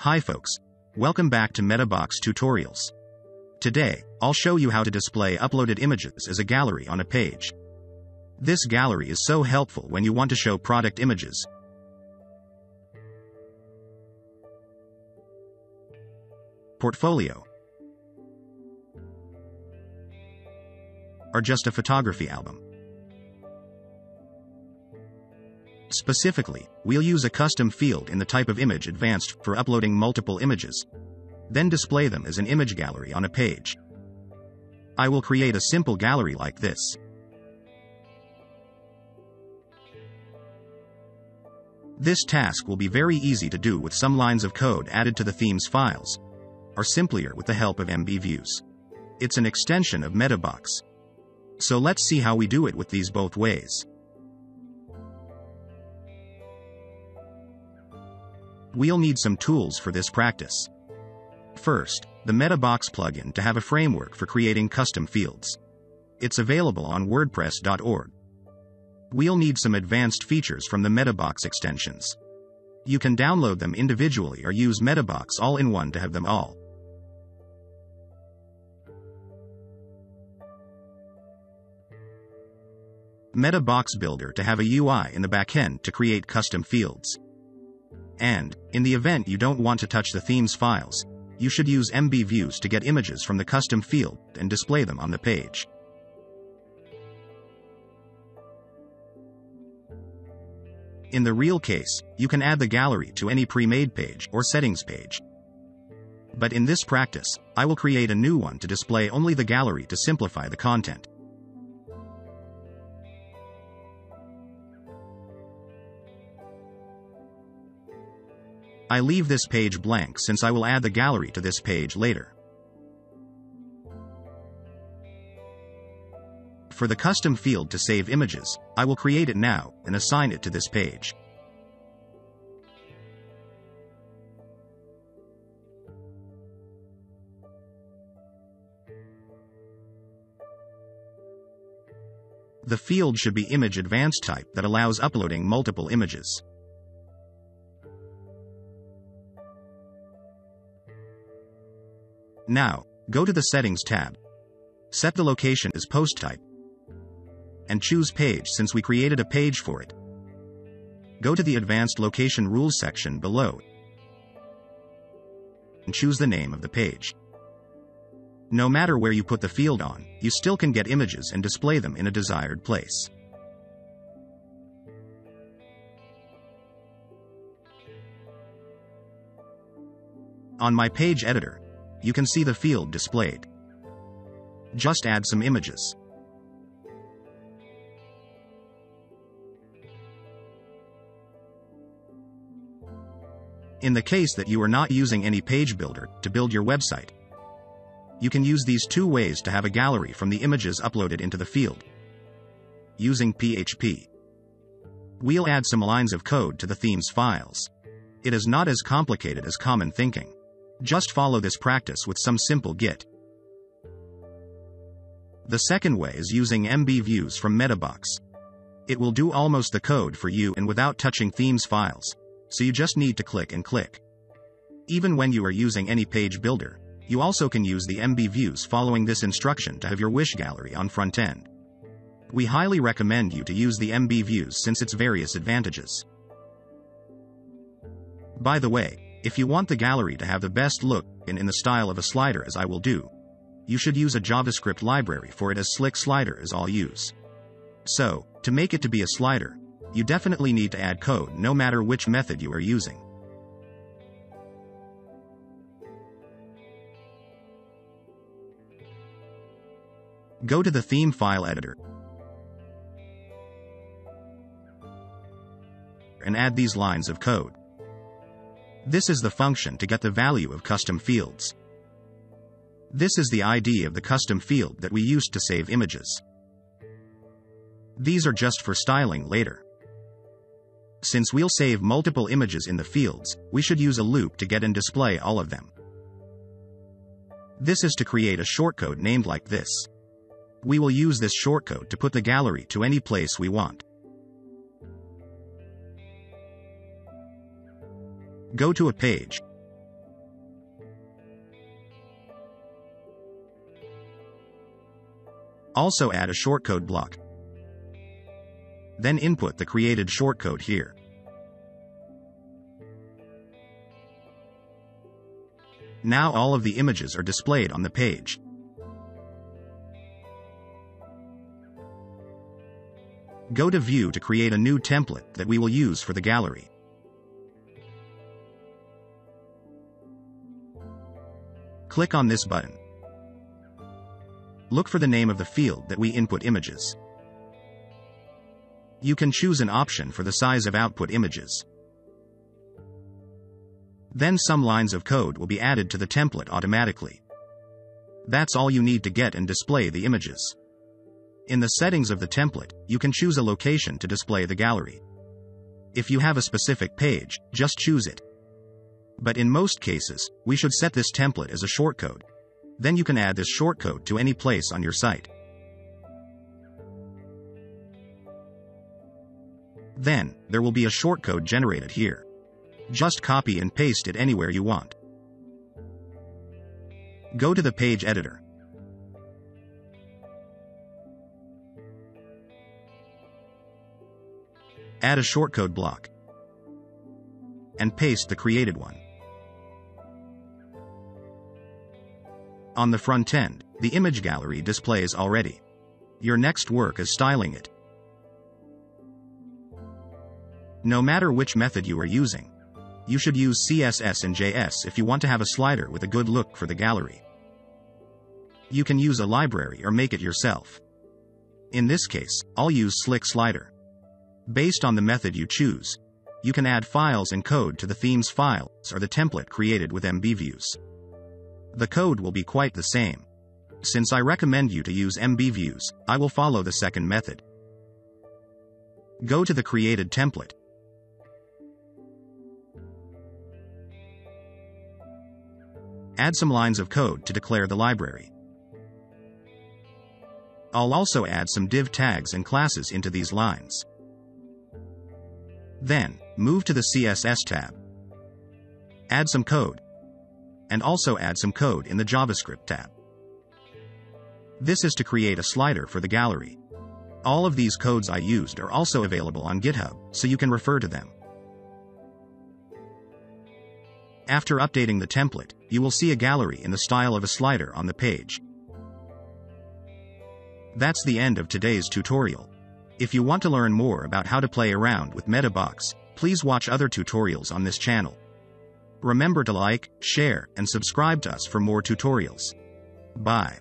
Hi folks. Welcome back to MetaBox Tutorials. Today, I'll show you how to display uploaded images as a gallery on a page. This gallery is so helpful when you want to show product images. Portfolio or just a photography album. Specifically, we'll use a custom field in the type of image advanced for uploading multiple images. Then display them as an image gallery on a page. I will create a simple gallery like this. This task will be very easy to do with some lines of code added to the theme's files, or simpler with the help of MBViews. It's an extension of MetaBox. So let's see how we do it with these both ways. We'll need some tools for this practice. First, the MetaBox plugin to have a framework for creating custom fields. It's available on WordPress.org. We'll need some advanced features from the MetaBox extensions. You can download them individually or use MetaBox all-in-one to have them all. MetaBox Builder to have a UI in the backend to create custom fields. And, in the event you don't want to touch the theme's files, you should use MBViews to get images from the custom field and display them on the page. In the real case, you can add the gallery to any pre-made page or settings page. But in this practice, I will create a new one to display only the gallery to simplify the content. I leave this page blank since I will add the gallery to this page later. For the custom field to save images, I will create it now and assign it to this page. The field should be Image Advanced type that allows uploading multiple images. Now, go to the Settings tab. Set the location as Post type. And choose Page since we created a page for it. Go to the Advanced Location Rules section below and choose the name of the page. No matter where you put the field on, you still can get images and display them in a desired place. On my page editor, you can see the field displayed. Just add some images. In the case that you are not using any page builder to build your website, you can use these two ways to have a gallery from the images uploaded into the field. Using PHP, we'll add some lines of code to the theme's files. It is not as complicated as common thinking. Just follow this practice with some simple Git. The second way is using MBViews from MetaBox. It will do almost the code for you and without touching themes files, so you just need to click and click. Even when you are using any page builder, you also can use the MBViews following this instruction to have your wish gallery on front end. We highly recommend you to use the MBViews since its various advantages. By the way, if you want the gallery to have the best look and in the style of a slider as I will do, you should use a JavaScript library for it as Slick Slider as I'll use. So, to make it to be a slider, you definitely need to add code no matter which method you are using. Go to the theme file editor and add these lines of code. This is the function to get the value of custom fields. This is the ID of the custom field that we used to save images. These are just for styling later. Since we'll save multiple images in the fields, we should use a loop to get and display all of them. This is to create a shortcode named like this. We will use this shortcode to put the gallery to any place we want. Go to a page, Also add a shortcode block. Then input the created shortcode here. Now all of the images are displayed on the page. Go to View to create a new template that we will use for the gallery. Click on this button. Look for the name of the field that we input images. You can choose an option for the size of output images. Then some lines of code will be added to the template automatically. That's all you need to get and display the images. In the settings of the template, you can choose a location to display the gallery. If you have a specific page, just choose it. But in most cases, we should set this template as a shortcode. Then you can add this shortcode to any place on your site. Then, there will be a shortcode generated here. Just copy and paste it anywhere you want. Go to the page editor. Add a shortcode block. And paste the created one. On the front end, the image gallery displays already. Your next work is styling it. No matter which method you are using, you should use CSS and JS if you want to have a slider with a good look for the gallery. You can use a library or make it yourself. In this case, I'll use Slick Slider. Based on the method you choose, you can add files and code to the theme's files or the template created with MBViews. The code will be quite the same. Since I recommend you to use MBViews, I will follow the second method. Go to the created template. Add some lines of code to declare the library. I'll also add some div tags and classes into these lines. Then, move to the CSS tab. Add some code. And also add some code in the JavaScript tab. This is to create a slider for the gallery. All of these codes I used are also available on GitHub, so you can refer to them. After updating the template, you will see a gallery in the style of a slider on the page. That's the end of today's tutorial. If you want to learn more about how to play around with MetaBox, please watch other tutorials on this channel. Remember to like, share, and subscribe to us for more tutorials. Bye.